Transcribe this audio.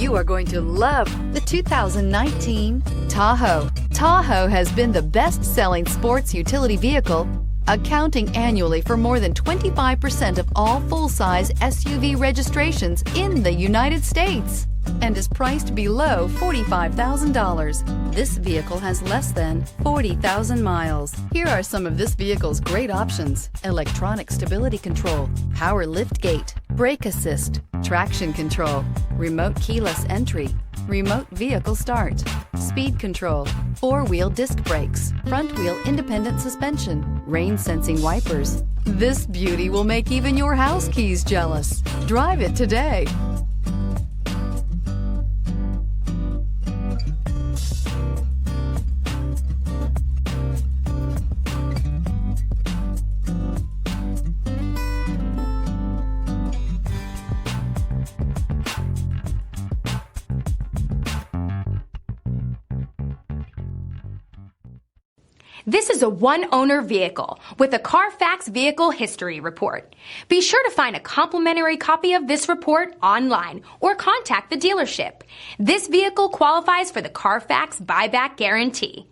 You are going to love the 2019 Tahoe. Tahoe has been the best-selling sports utility vehicle, accounting annually for more than 25% of all full-size SUV registrations in the United States, and is priced below $45,000. This vehicle has less than 40,000 miles. Here are some of this vehicle's great options: electronic stability control, power liftgate, brake assist, traction control, remote keyless entry, remote vehicle start, speed control, four-wheel disc brakes, front-wheel independent suspension, rain-sensing wipers. This beauty will make even your house keys jealous. Drive it today. This is a one-owner vehicle with a Carfax Vehicle History Report. Be sure to find a complimentary copy of this report online or contact the dealership. This vehicle qualifies for the Carfax Buyback Guarantee.